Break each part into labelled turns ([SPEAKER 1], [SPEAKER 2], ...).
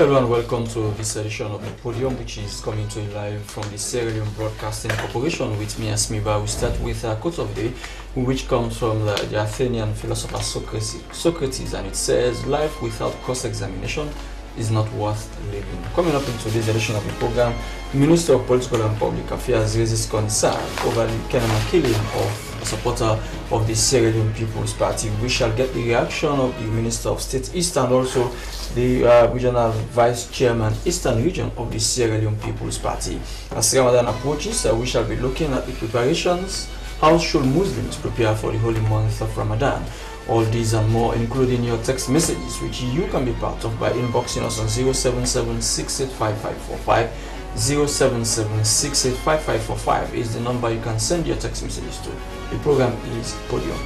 [SPEAKER 1] Hello and welcome to this edition of the Podium, which is coming to you live from the Sierra Leone Broadcasting Corporation with me, Asmiba. We start with a quote of the day, which comes from the Athenian philosopher Socrates, and it says, "Life without cross-examination is not worth living." Coming up in today's edition of the program, the Minister of Political and Public Affairs raises concern over the Kenema killing of a supporter of the Sierra Leone People's Party. We shall get the reaction of the Minister of State East and also the Regional Vice Chairman Eastern Region of the Sierra Leone People's Party. As Ramadan approaches, we shall be looking at the preparations. How should Muslims prepare for the holy month of Ramadan? All these and more, including your text messages, which you can be part of by inboxing us on 077685545. 077685545 is the number you can send your text messages to. The program is Podium.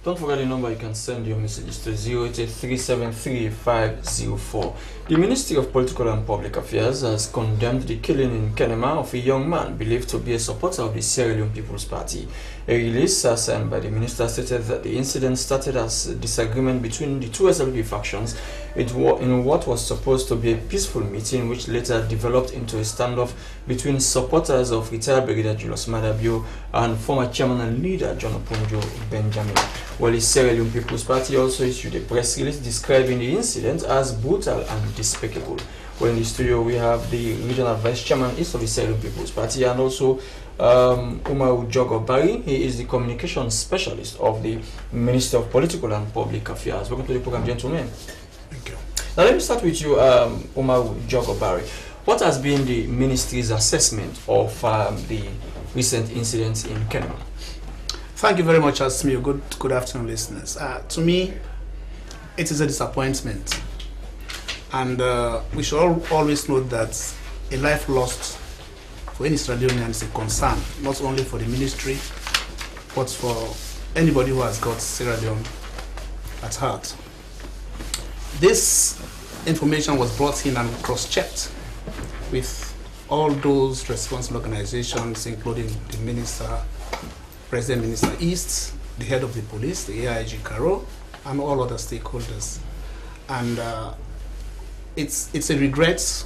[SPEAKER 1] Don't forget the number you can send your messages to 088373504. The Ministry of Political and Public Affairs has condemned the killing in Kenema of a young man believed to be a supporter of the Sierra Leone People's Party. A release signed by the minister stated that the incident started as a disagreement between the two SLP factions in what was supposed to be a peaceful meeting, which later developed into a standoff between supporters of retired Brigadier Julius Madabio and former chairman and leader John Opunjo Benjamin. Well, the Sierra Leone People's Party also issued a press release describing the incident as brutal and despicable. Well, in the studio we have the Regional Vice Chairman East of the Sierra Leone People's Party and also Umaru Jogobari. He is the Communications Specialist of the Ministry of Political and Public Affairs. Welcome to the program, gentlemen.
[SPEAKER 2] Thank you.
[SPEAKER 1] Now let me start with you, Umaru Jogobari. What has been the Ministry's assessment of the recent incidents in Kenema?
[SPEAKER 2] Thank you very much, Asmi. Good afternoon, listeners. To me, it is a disappointment. And we should always note that a life lost for any Sierra Leonean is a concern, not only for the ministry, but for anybody who has got Sierra Leone at heart. This information was brought in and cross-checked with all those responsible organizations, including the Minister, President Minister East, the head of the police, the AIG Caro, and all other stakeholders. And it's a regret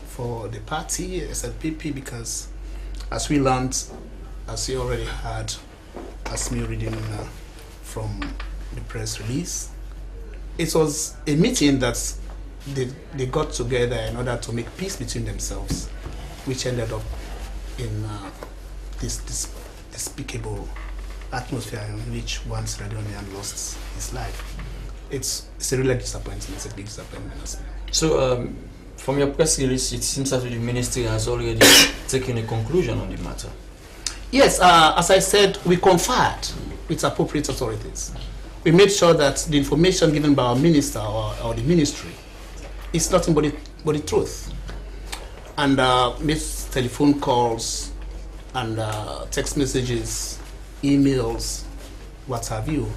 [SPEAKER 2] for the party, SLPP, because as we learned, as you already heard, as me reading from the press release, it was a meeting that they got together in order to make peace between themselves, which ended up in this despicable atmosphere in which one Sierra Leonean lost his life. It's a real disappointment. It's a big disappointment.
[SPEAKER 1] So, from your press release, it seems that the ministry has already taken a conclusion on the matter.
[SPEAKER 2] Yes, as I said, we conferred with appropriate authorities. We made sure that the information given by our minister or the ministry is nothing but the truth. And made telephone calls and text messages, emails, what have you.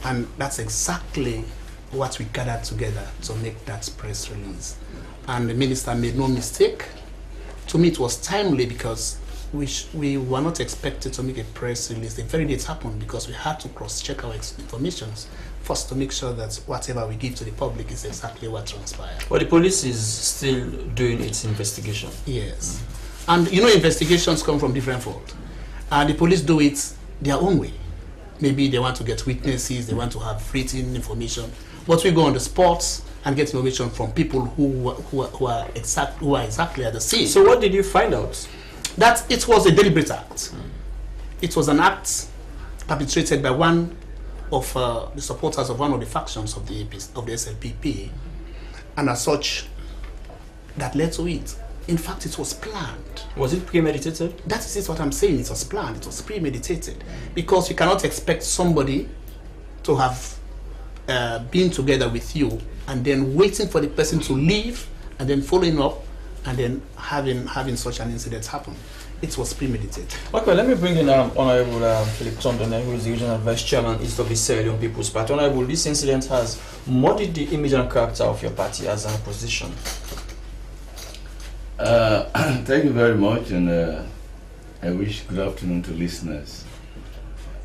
[SPEAKER 2] And that's exactly what we gathered together to make that press release. And the minister made no mistake. To me, it was timely because we were not expected to make a press release the very day it happened, because we had to cross-check our information first to make sure that whatever we give to the public is exactly what transpired.
[SPEAKER 1] Well, the police is still doing its investigation.
[SPEAKER 2] Yes. And you know, investigations come from different folds. The police do it their own way. Maybe they want to get witnesses, they want to have written information. But we go on the spot and get information from people who are exactly at the scene.
[SPEAKER 1] So what did you find out?
[SPEAKER 2] That it was a deliberate act. It was an act perpetrated by one of the supporters of one of the factions of the SLPP, and as such, that led to it. In fact, it was planned.
[SPEAKER 1] Was it premeditated?
[SPEAKER 2] That is what I'm saying. It was planned. It was premeditated. Because you cannot expect somebody to have been together with you and then waiting for the person to leave and then following up and then having such an incident happen. It was premeditated.
[SPEAKER 1] Okay, let me bring in Honorable Philip Tondone, who is the regional vice chairman East of the Sierra Leone People's Party. Honorable, this incident has muddied the image and character of your party as an opposition.
[SPEAKER 3] Thank you very much, and I wish good afternoon to listeners.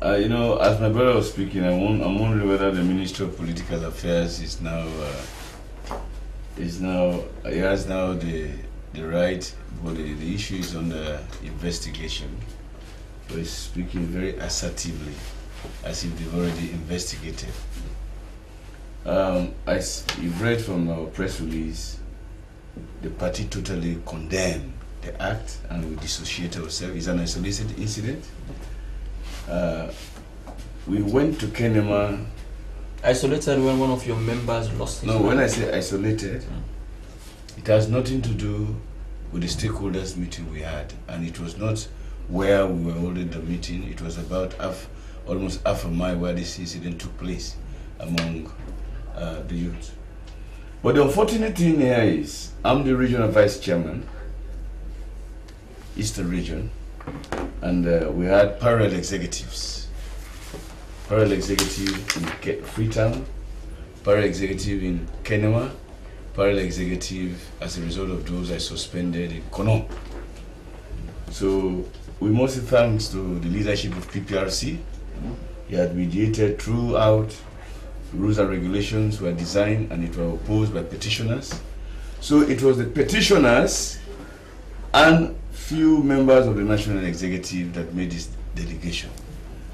[SPEAKER 3] You know, as my brother was speaking, I'm wondering whether the Minister of Political Affairs he has now the right, but the issue is under investigation. So he's speaking very assertively, as if they've already investigated. As you've read from our press release, the party totally condemned the act and we dissociate ourselves. It's an isolated incident. We went to Kenema.
[SPEAKER 1] Isolated when one of your members lost his life?
[SPEAKER 3] No, when I say isolated, it has nothing to do with the stakeholders meeting we had, and it was not where we were holding the meeting. It was about almost half a mile where this incident took place among the youth. But the unfortunate thing here is, I'm the regional vice chairman, Eastern region, and we had parallel executives. Parallel executive in Freetown, parallel executive in Kenema, parallel executive as a result of those I suspended in Kono. So we mostly thanks to the leadership of PPRC. He had mediated throughout. Rules and regulations were designed and it was opposed by petitioners. So it was the petitioners and few members of the National Executive that made this delegation.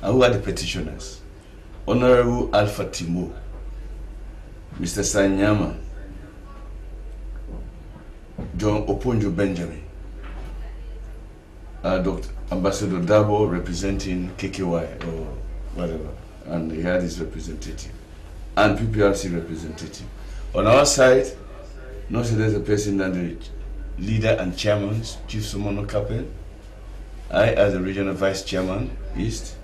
[SPEAKER 3] And who are the petitioners? Honorable Alpha Timo, Mr. Sanyama, John Oponjo Benjamin, Dr. Ambassador Dabo representing KKY or whatever, and he had his representative, and PPRC representative. On our side, not there's a person than the leader and chairman, Chief Sumono Kapel, I as the regional vice chairman, East,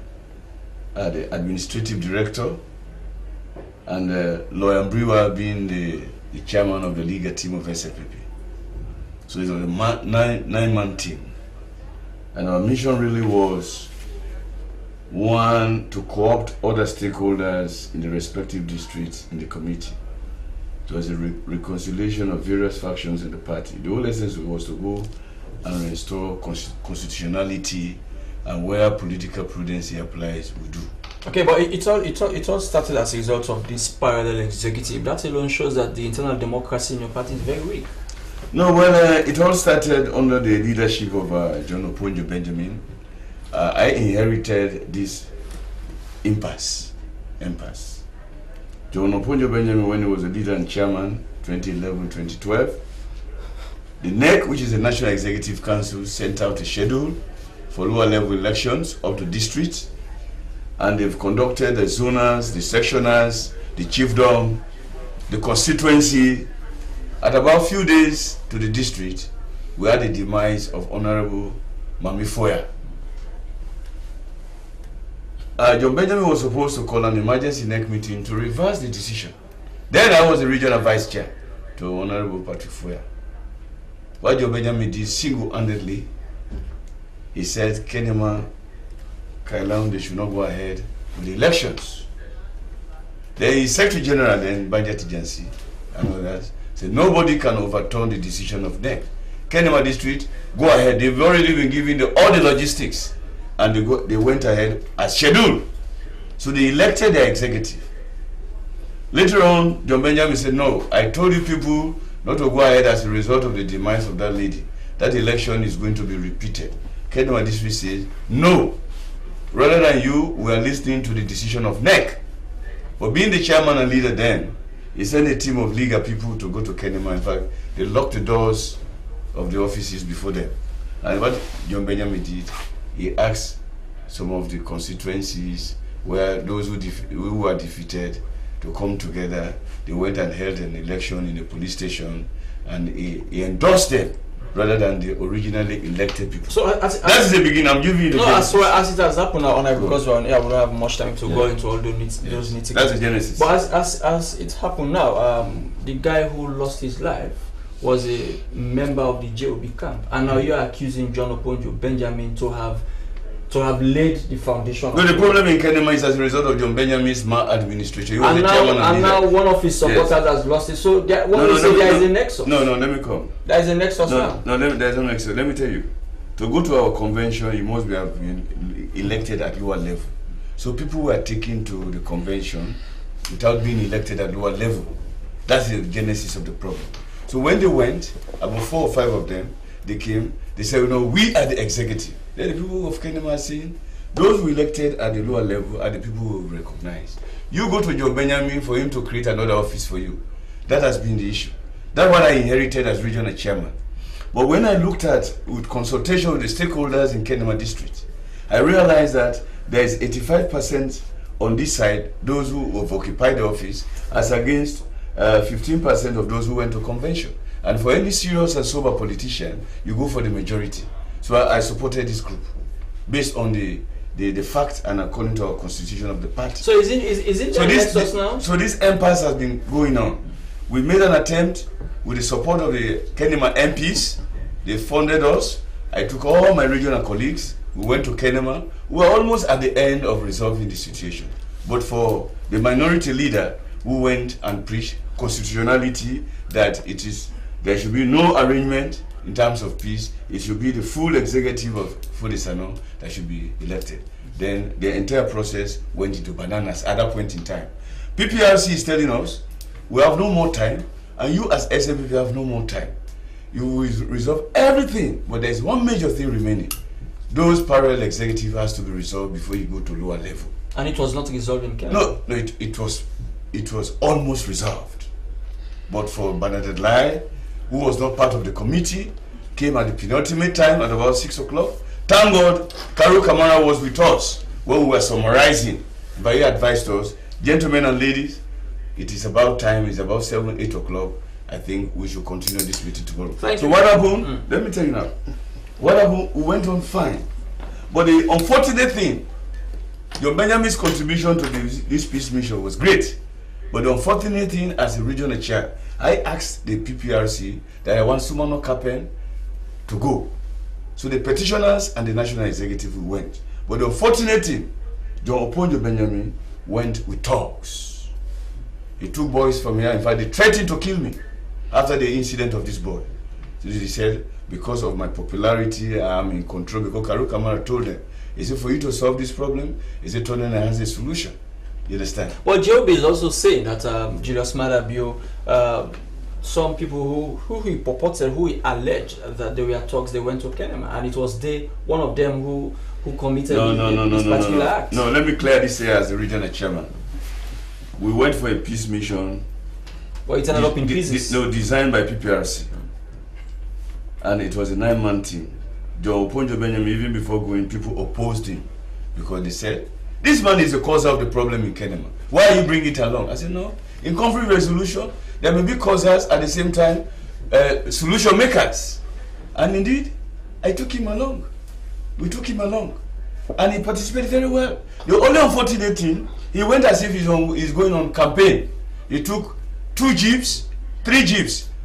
[SPEAKER 3] the administrative director, and Lawyer Mbriwa being the chairman of the legal team of SFPP. So it was a nine-man team. And our mission really was, one, to co-opt other stakeholders in the respective districts in the committee. So it was a reconciliation of various factions in the party. The whole essence was to go and restore constitutionality, and where political prudency applies, we do.
[SPEAKER 1] Okay, but it all started as a result of this parallel executive. That alone shows that the internal democracy in your party is very weak.
[SPEAKER 3] No, well, it all started under the leadership of John Oponjo Benjamin. I inherited this impasse. John Oponjo Benjamin, when he was a leader and chairman, 2011-2012, the NEC, which is the National Executive Council, sent out a schedule for lower level elections up to districts, and they've conducted the zoners, the sectioners, the chiefdom, the constituency. At about a few days to the district, we had the demise of Honorable Mami Foya. John Benjamin was supposed to call an emergency NEC meeting to reverse the decision. Then I was the regional vice chair to Honorable Patrick Foya. What John Benjamin did single-handedly, he said, Kenema, Kailam, they should not go ahead with the elections. The Secretary General then, Budget Agency, and all that, said nobody can overturn the decision of NEC. Kenema District, go ahead. They've already been given all the logistics, and they went ahead as scheduled. So they elected their executive. Later on, John Benjamin said, no, I told you people not to go ahead as a result of the demise of that lady. That election is going to be repeated. Kenema District says, no. Rather than you, we are listening to the decision of NEC. But being the chairman and leader then, he sent a team of legal people to go to Kenema. In fact, they locked the doors of the offices before them. And what John Benjamin did, he asked some of the constituencies where those who were defeated to come together. They went and held an election in the police station, and he endorsed them rather than the originally elected people.
[SPEAKER 1] So
[SPEAKER 3] that's the beginning. I'm giving you the
[SPEAKER 1] genesis. No, as it has happened now, because we're on air, we don't have much time to go into all those nitty-gritty.
[SPEAKER 3] That's the genesis.
[SPEAKER 1] But as it happened now, the guy who lost his life was a member of the JOB camp, and now you are accusing John Oponjo Benjamin to have laid the foundation.
[SPEAKER 3] No, the problem in Kenema is as a result of John Benjamin's maladministration. He was the chairman
[SPEAKER 1] and now one of his supporters has lost it. So there is a nexus.
[SPEAKER 3] No, let me come.
[SPEAKER 1] There is a nexus now.
[SPEAKER 3] No, there's no nexus. Let me tell you. To go to our convention, you must have been elected at lower level. So people were taken to the convention without being elected at lower level. That's the genesis of the problem. So when they went, about 4 or 5 of them, they came, they said, we are the executive. Then the people of Kenema are saying, those who elected at the lower level are the people who recognize. You go to Joe Benjamin for him to create another office for you. That has been the issue. That's what I inherited as regional chairman. But when I looked at, with consultation with the stakeholders in Kenema district, I realized that there is 85% on this side, those who have occupied the office, as against 15% of those who went to convention. And for any serious and sober politician, you go for the majority. So I supported this group based on the fact and according to our constitution of the party.
[SPEAKER 1] So is it so now?
[SPEAKER 3] So this impasse has been going on. We made an attempt with the support of the Kenema MPs. They funded us. I took all my regional colleagues. We went to Kenema. We were almost at the end of resolving the situation. But for the minority leader who went and preached constitutionality, that there should be no arrangement in terms of peace, it should be the full executive of Fudesano that should be elected. Then the entire process went into bananas at that point in time. PPRC is telling us we have no more time, and you as SMPP have no more time. You will resolve everything, but there is one major thing remaining. Those parallel executive has to be resolved before you go to lower level.
[SPEAKER 1] And it was not resolved in Kenya?
[SPEAKER 3] No, it was almost resolved. But for Bernadette Lai, who was not part of the committee, came at the penultimate time at about 6 o'clock. Thank God, Karu Kamara was with us when we were summarizing. But he advised us, gentlemen and ladies, it is about time, it's about 7, 8 o'clock. I think we should continue this meeting tomorrow.
[SPEAKER 1] Thank you.
[SPEAKER 3] What happened? Let me tell you now. What happened? We went on fine. But the unfortunate thing, your Benjamin's contribution to this peace mission was great. But the unfortunate thing, as a regional chair, I asked the PPRC that I want Sumano Kapen to go. So the petitioners and the national executive went. But the unfortunate thing, John Oponjo Benjamin went with talks. He took boys from here. In fact, they threatened to kill me after the incident of this boy. So he said, because of my popularity, I am in control. Because Karu Kamara told them, he said, for you to solve this problem, he said, Tony has a solution. You understand?
[SPEAKER 1] Well, Job is also saying that Julius Madabio, some people who he purported, who he alleged that there were talks, they went to Kenema, and it was one of them who committed this particular act.
[SPEAKER 3] No, let me clear this here as the regional chairman. We went for a peace mission.
[SPEAKER 1] Well, it ended up in pieces.
[SPEAKER 3] Designed by PPRC. And it was a 9-man team. John Oponjo Benjamin, even before going, people opposed him because they said, this man is the cause of the problem in Kenema. Why are you bringing it along? I said, no. In conflict resolution, there may be causers at the same time, solution makers. And indeed, I took him along. We took him along. And he participated very well. The only unfortunate thing, he went as if he's going on campaign. He took 3 jeeps,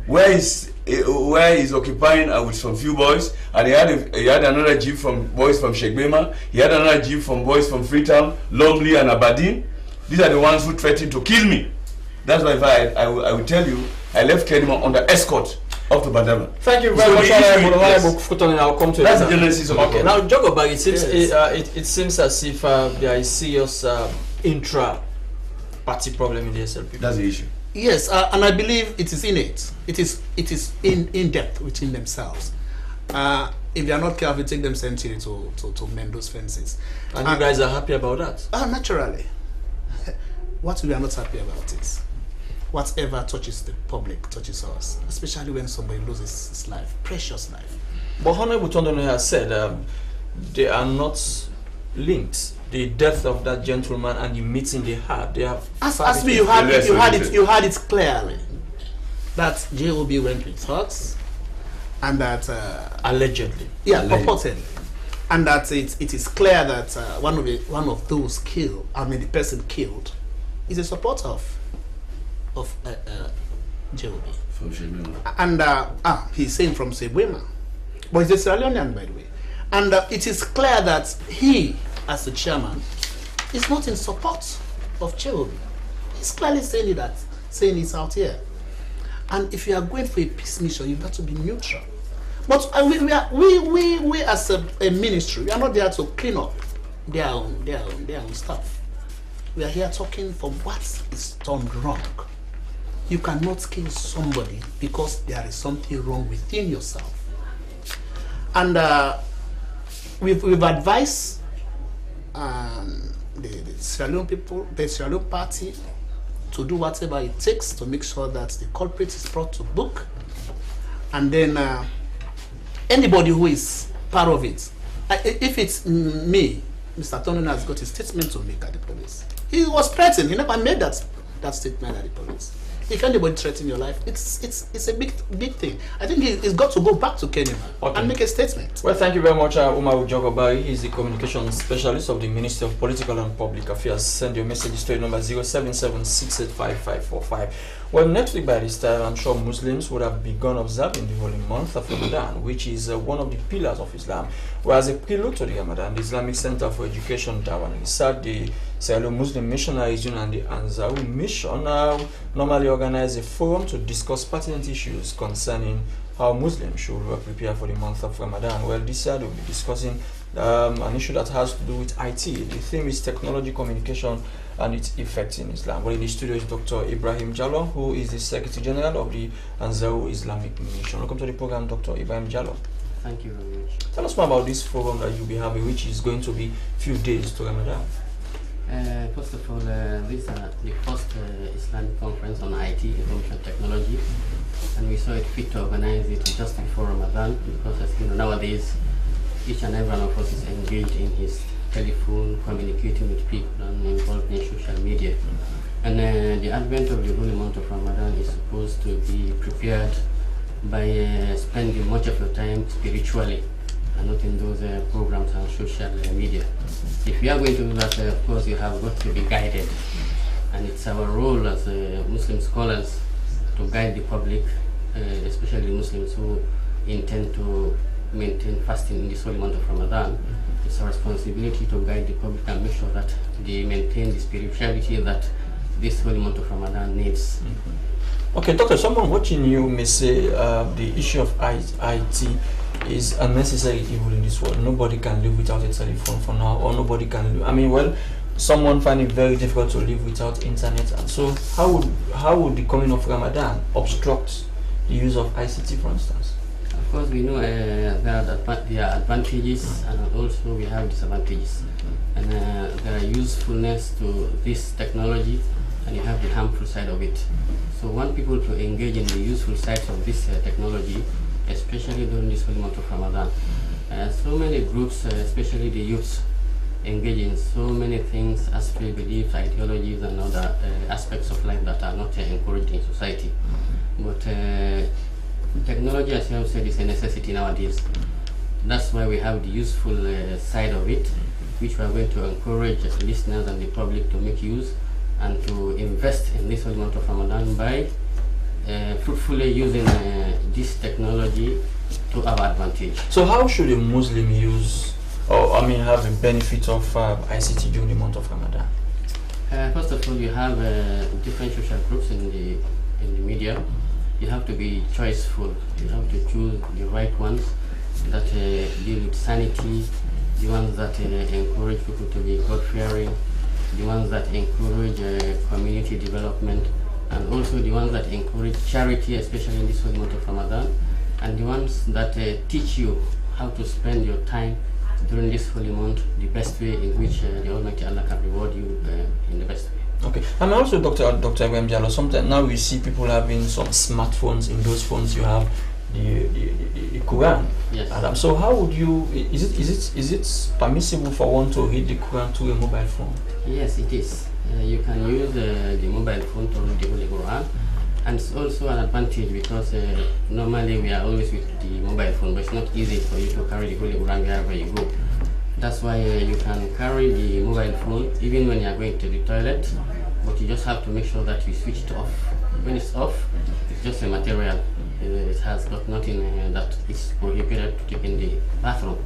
[SPEAKER 3] where he's occupying with some few boys, and he had another jeep from boys from Sheikh Mema, he had another jeep from boys from Freetown, Longley and Aberdeen. These are the ones who threatened to kill me. That's why I will tell you, I left Kenema under escort up to Badama.
[SPEAKER 1] Thank you very much. I'll come to
[SPEAKER 3] that's the genesis of
[SPEAKER 1] okay. Now, Jogobag, it seems as if there is serious intra-party problem in the SLP.
[SPEAKER 3] That's the issue.
[SPEAKER 2] Yes, and I believe it is innate. It is in depth within themselves. If they are not careful, it takes them centuries to mend those fences.
[SPEAKER 1] And you guys are happy about that?
[SPEAKER 2] Naturally. What we are not happy about is whatever touches the public touches us, especially when somebody loses his life, precious life.
[SPEAKER 1] But Honorable Tondono has said they are not linked. The death of that gentleman and the meeting they had, they have.
[SPEAKER 2] Ask me, you had it. You had it clearly. That JOB went with thugs, and that
[SPEAKER 1] Allegedly.
[SPEAKER 2] purportedly, and that it is clear that one of those killed, the person killed, is a supporter of JOB.
[SPEAKER 3] From Shemima.
[SPEAKER 2] And he's saying from Sebwema, but he's a Sierra Leonean, by the way. And it is clear that he, as the chairman, is not in support of JOB. He's clearly saying it's out here. And if you are going for a peace mission, you've got to be neutral. But we as a ministry, we are not there to clean up their own stuff. We are here talking for what is done wrong. You cannot kill somebody because there is something wrong within yourself. And we've advised the Sierra Leone people, the Sierra Leone party, to do whatever it takes to make sure that the culprit is brought to book. And then anybody who is part of it, if it's me, Mr. Tonin has got a statement to make at the police. He was threatened. He never made that statement at the police. If anybody threatens your life, it's a big thing. I think he's got to go back to Kenya and make a statement.
[SPEAKER 1] Well, thank you very much, Umaru Jogobari. He's the communication specialist of the Ministry of Political and Public Affairs. Send your messages to number 077685545. Well, next week by this time, I'm sure Muslims would have begun observing the holy month of Ramadan, which is one of the pillars of Islam. Whereas a prelude to the Ramadan, the Islamic Center for Education, Dawah and Research, the Sierra Leone Muslim Missionaries Union and the Anzaru Mission normally organize a forum to discuss pertinent issues concerning how Muslims should prepare for the month of Ramadan. Well, this year we'll be discussing an issue that has to do with IT. The theme is technology, communication, and its effects in Islam. Well, in the studio is Dr. Ibrahim Jallo, who is the Secretary General of the Anzaru Islamic Mission. Welcome to the program, Dr. Ibrahim Jallo.
[SPEAKER 4] Thank you very much.
[SPEAKER 1] Tell us more about this forum that you'll be having, which is going to be few days to Ramadan.
[SPEAKER 4] First of all, this is the first Islamic conference on IT, information technology, and we saw it fit to organize it just before Ramadan because, as you know, nowadays each and every one of us is engaged in his telephone, communicating with people, and involved in social media. And the advent of the holy month of Ramadan is supposed to be prepared by spending much of your time spiritually and not in those programs on social media. If you are going to do that, of course, you have got to be guided. And it's our role as Muslim scholars to guide the public, especially Muslims who intend to maintain fasting in this holy month of Ramadan. It's our responsibility to guide the public and make sure that they maintain the spirituality that this holy month of Ramadan needs.
[SPEAKER 1] Okay, Doctor, someone watching you may say the issue of IT is unnecessary evil in this world. Nobody can live without a telephone for now, or nobody can live. Someone find it very difficult to live without internet. And so how would the coming of Ramadan obstruct the use of ICT, for instance?
[SPEAKER 4] Of course, we know there are advantages and also we have disadvantages. And there are usefulness to this technology and you have the harmful side of it. So we want people to engage in the useful sides of this technology, especially during this holy month of Ramadan. So many groups, especially the youths, engage in so many things as faith beliefs, ideologies, and other aspects of life that are not encouraged in society. But technology, as you have said, is a necessity nowadays. That's why we have the useful side of it, which we are going to encourage listeners and the public to make use and to invest in this holy month of Ramadan by fruitfully using this technology to our advantage.
[SPEAKER 1] So how should a Muslim use, have the benefit of ICT during the month of Ramadan?
[SPEAKER 4] First of all, you have different social groups in the media. You have to be choiceful. You have to choose the right ones that deal with sanity, the ones that encourage people to be God-fearing, the ones that encourage community development, and also the ones that encourage charity, especially in this holy month of Ramadan, and the ones that teach you how to spend your time during this holy month the best way in which the Almighty Allah can reward you in the best way.
[SPEAKER 1] Okay, and also Dr. Ibrahim Jallo, sometimes now we see people having some smartphones. In those phones you have the Quran.
[SPEAKER 4] Yes.
[SPEAKER 1] So how would you, is it permissible for one to read the Quran through a mobile phone?
[SPEAKER 4] Yes, it is. You can use the mobile phone to read the Holy Quran, And it's also an advantage because normally we are always with the mobile phone, but it's not easy for you to carry the Holy Quran wherever you go. That's why you can carry the mobile phone even when you are going to the toilet, but you just have to make sure that you switch it off. When it's off, it's just a material. It has got nothing that is prohibited to take in the bathroom.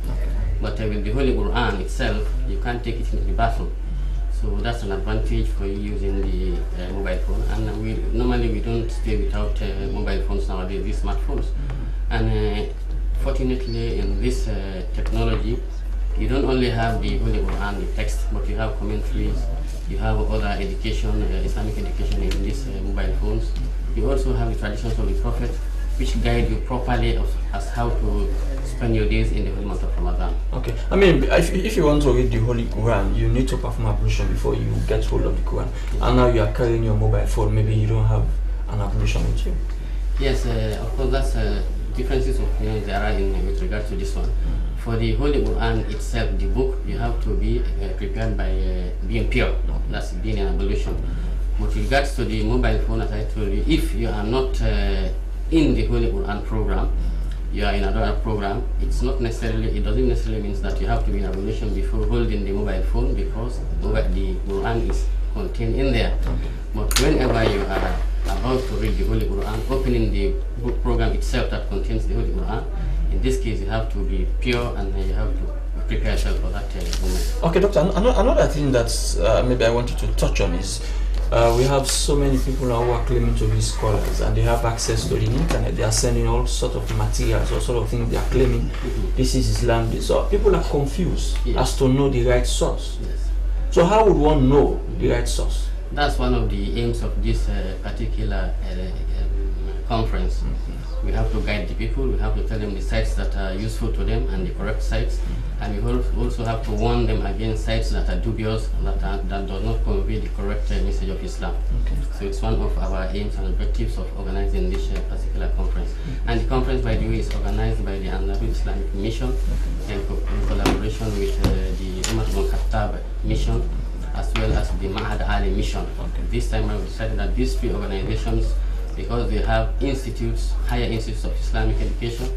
[SPEAKER 4] But with the Holy Quran itself, you can't take it into the bathroom. So that's an advantage for you using the mobile phone. And normally we don't stay without mobile phones nowadays, these smartphones. And fortunately in this technology, you don't only have the Holy Quran, the text, but you have commentaries, you have other education, Islamic education in these mobile phones. You also have the traditions of the Prophet, which guide you properly as how to spend your days in the holy month of Ramadan.
[SPEAKER 1] Okay, I mean, if you want to read the Holy Quran, you need to perform ablution before you get hold of the Quran. And now you are carrying your mobile phone, maybe you don't have an ablution with you.
[SPEAKER 4] Yes, of course, that's differences of opinion there are with regard to this one. For the Holy Quran itself, the book, you have to be prepared by being pure, that's being an ablution. With regards to the mobile phone, as I told you, if you are not in the Holy Quran program, you are in another program, it doesn't necessarily mean that you have to be in ablution before holding the mobile phone, because the Quran is contained in there. But whenever you are about to read the Holy Quran, opening the book program itself that contains the Holy Quran, in this case you have to be pure and you have to prepare yourself for that moment.
[SPEAKER 1] Okay, Doctor, another thing that maybe I wanted to touch on is we have so many people now who are claiming to be scholars and they have access to the internet. They are sending all sorts of materials, all sort of things. They are claiming this is Islam. So people are confused as to know the right source.
[SPEAKER 4] Yes.
[SPEAKER 1] So how would one know the right source?
[SPEAKER 4] That's one of the aims of this particular conference. We have to guide the people, we have to tell them the sites that are useful to them and the correct sites, and we also have to warn them against sites that are dubious, that do not convey the correct message of Islam. So it's one of our aims and objectives of organizing this particular conference. And the conference, by the way, is organized by the Andalu Islamic Mission in collaboration with the Umar ibn Khattab Mission, as well as the Mahad Ali Mission. This time we decided that these three organizations, because they have institutes, higher institutes of Islamic education,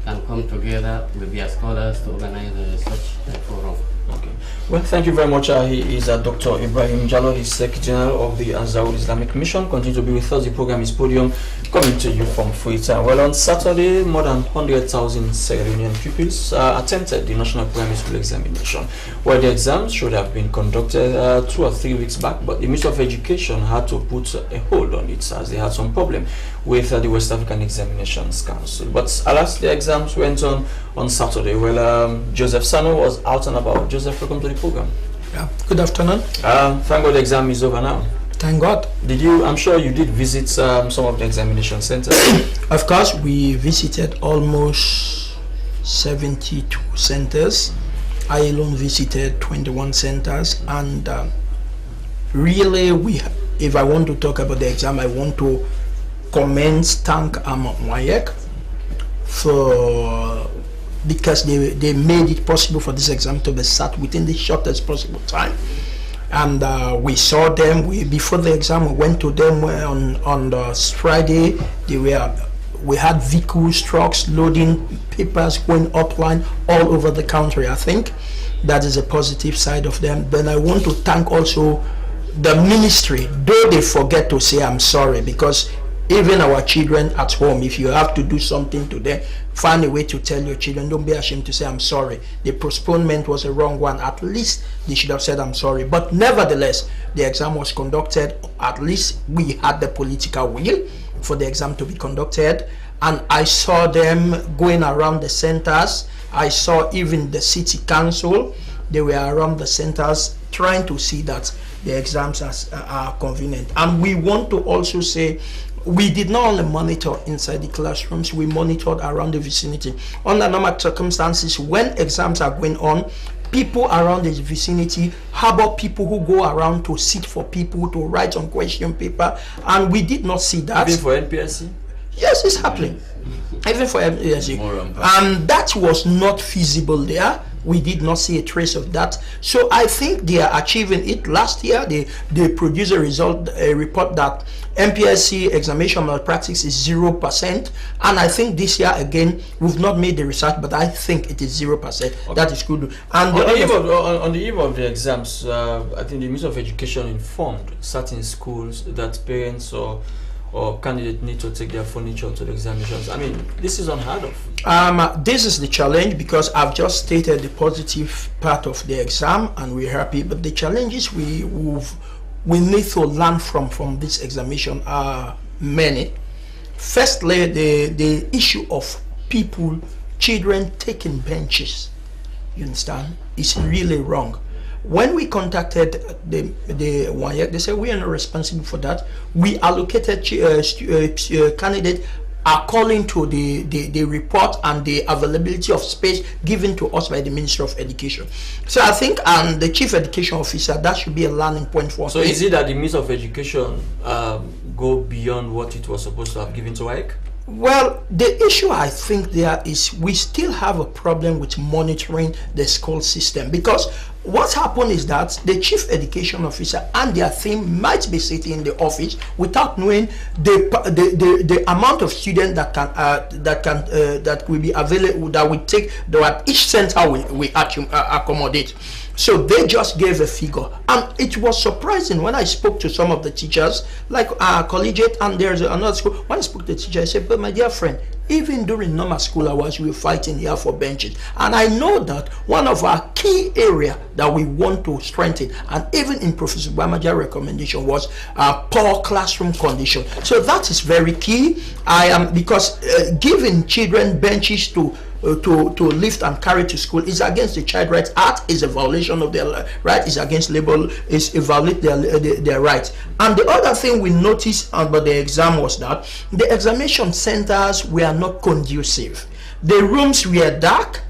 [SPEAKER 4] can come together with their scholars to organize such a forum.
[SPEAKER 1] Okay. Well, thank you very much. He is Dr. Ibrahim Jallo, the Secretary General of the Ansarul Islamic Mission. Continue to be with us. The program is Podium, coming to you from Freetown. Well, on Saturday, more than 100,000 Sierra Leonean pupils attempted the National Primary School Examination. Well, the exams should have been conducted 2 or 3 weeks back, but the Ministry of Education had to put a hold on it as they had some problem with the West African Examinations Council. But alas, the exams went on Saturday. Well, Joseph Sano was out and about. Joseph, welcome to the program.
[SPEAKER 5] Yeah. Good afternoon.
[SPEAKER 1] Thank God the exam is over now.
[SPEAKER 5] Thank God.
[SPEAKER 1] I'm sure you did visit some of the examination centers.
[SPEAKER 5] Of course, we visited almost 72 centers. I alone visited 21 centers, and really, if I want to talk about the exam, I want to thank Mwayek because they made it possible for this exam to be sat within the shortest possible time. And we saw them. Before the exam, we went to them on the Friday. We had vehicles, trucks loading papers going upline all over the country. I think that is a positive side of them. Then I want to thank also the ministry, though they forget to say I'm sorry, because even our children at home, if you have to do something to them, find a way to tell your children, don't be ashamed to say I'm sorry. The postponement was a wrong one. At least they should have said I'm sorry. But nevertheless, the exam was conducted. At least we had the political will for the exam to be conducted. And I saw them going around the centers. I saw even the city council. They were around the centers trying to see that the exams are convenient. And we want to also say, we did not only monitor inside the classrooms, we monitored around the vicinity. Under normal circumstances, when exams are going on, people around the vicinity harbor people who go around to sit for people, to write on question paper, and we did not see that.
[SPEAKER 1] Even for NPSC?
[SPEAKER 5] Yes, it's happening. Even for MPSC.
[SPEAKER 3] More rampant.
[SPEAKER 5] And that was not feasible there. We did not see a trace of that. So I think they are achieving it. Last year, they produced a report that MPSC examination malpractice is 0%. And I think this year, again, we've not made the research, but I think it is 0%. Okay. That is good. And
[SPEAKER 1] on the eve of the exams, I think the Ministry of Education informed certain schools that parents or candidates need to take their furniture to the examinations. I mean, this is unheard of.
[SPEAKER 5] This is the challenge, because I've just stated the positive part of the exam and we're happy, but the challenges we need to learn from this examination are many. Firstly, the issue of children taking benches, you understand, is really wrong. When we contacted the WANYEC, they said we are not responsible for that. We allocated candidates according to the report and the availability of space given to us by the Ministry of Education. So I think the Chief Education Officer, that should be a learning point for us.
[SPEAKER 1] So is it that the Ministry of Education go beyond what it was supposed to have given to WAEC?
[SPEAKER 5] Well, the issue I think there is we still have a problem with monitoring the school system, because what happened is that the Chief Education Officer and their team might be sitting in the office without knowing the amount of students that will be available, that we take, that each center we accommodate. So they just gave a figure, and it was surprising when I spoke to some of the teachers, like collegiate, and there's another school. When I spoke to the teacher, I said, but my dear friend, even during normal school hours, we were fighting here for benches. And I know that one of our key area that we want to strengthen, and even in Professor Bamaja's recommendation, was poor classroom condition. So that is very key. Because giving children benches to lift and carry to school is against the Child Rights Act, is a violation of their right, is against labor, is a violate their rights. And the other thing we noticed about the exam was that the examination centers were not conducive. The rooms were dark,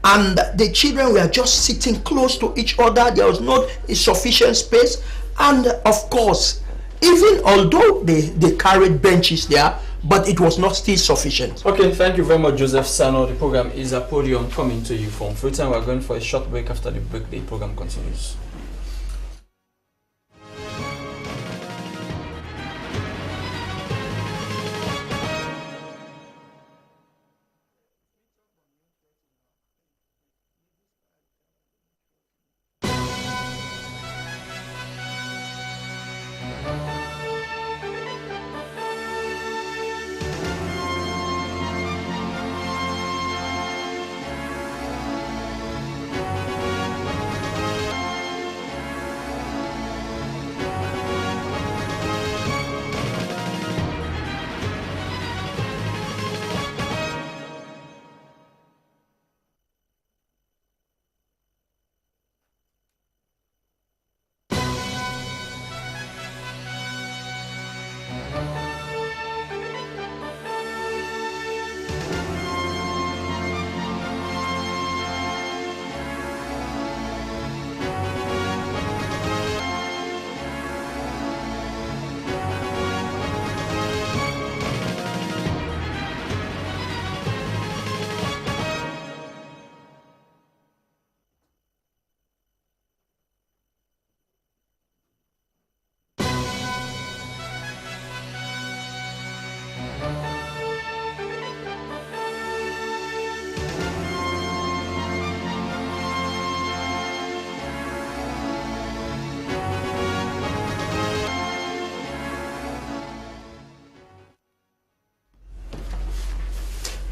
[SPEAKER 5] and the children were just sitting close to each other. There was not sufficient space, and of course, even although they carried benches there, but it was not still sufficient.
[SPEAKER 1] Okay, thank you very much, Joseph Sano. The program is a Podium, coming to you from Freetown. We're going for a short break. After the break, the program continues.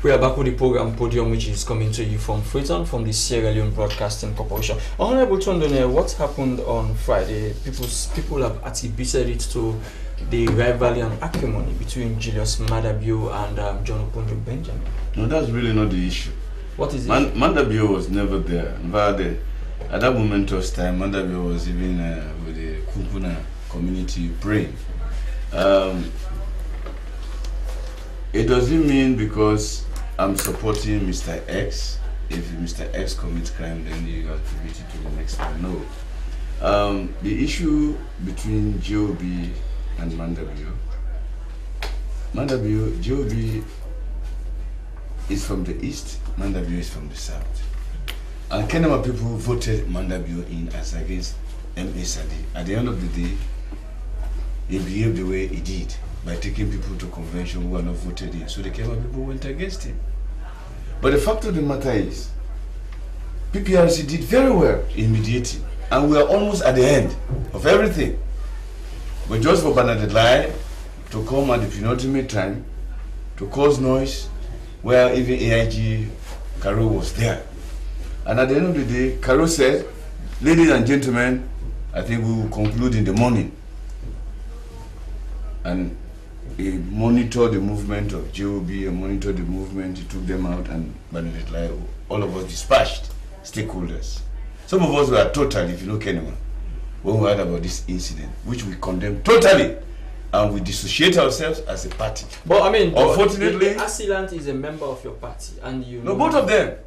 [SPEAKER 1] We are back with the program Podium, which is coming to you from Freetown, from the Sierra Leone Broadcasting Corporation. Honorable Tondone, what happened on Friday? People have attributed it to the rivalry and acrimony between Julius Madabio and John Oponjo Benjamin.
[SPEAKER 3] No, that's really not the issue.
[SPEAKER 1] What is it?
[SPEAKER 3] Madabio was never there. At that momentous time, Madabio was even with the Kumpuna community praying. It doesn't mean because I'm supporting Mr. X, if Mr. X commits crime, then you have to beat it to the next one. No. The issue between GOB and Mandabio, GOB is from the east, Mandabio is from the south. And Kenema people voted Mandabio in as against M.A. Sadi. At the end of the day, he behaved the way he did by taking people to convention who were not voted in. So the Kenema people went against him. But the fact of the matter is, PPRC did very well in mediating, and we are almost at the end of everything. But just for Bernadette Lai to come at the penultimate time to cause noise, where even AIG Caro was there. And at the end of the day, Caro said, ladies and gentlemen, I think we will conclude in the morning. And he monitored the movement of JOB, he monitored the movement, he took them out, and Bernadette Lai, all of us dispatched stakeholders. Some of us were total, if you know Kenema, when we heard about this incident, which we condemn totally, and we dissociate ourselves as a party.
[SPEAKER 1] But I mean,
[SPEAKER 3] unfortunately,
[SPEAKER 1] the assailant is a member of your party, and you
[SPEAKER 3] no,
[SPEAKER 1] know
[SPEAKER 3] both of them,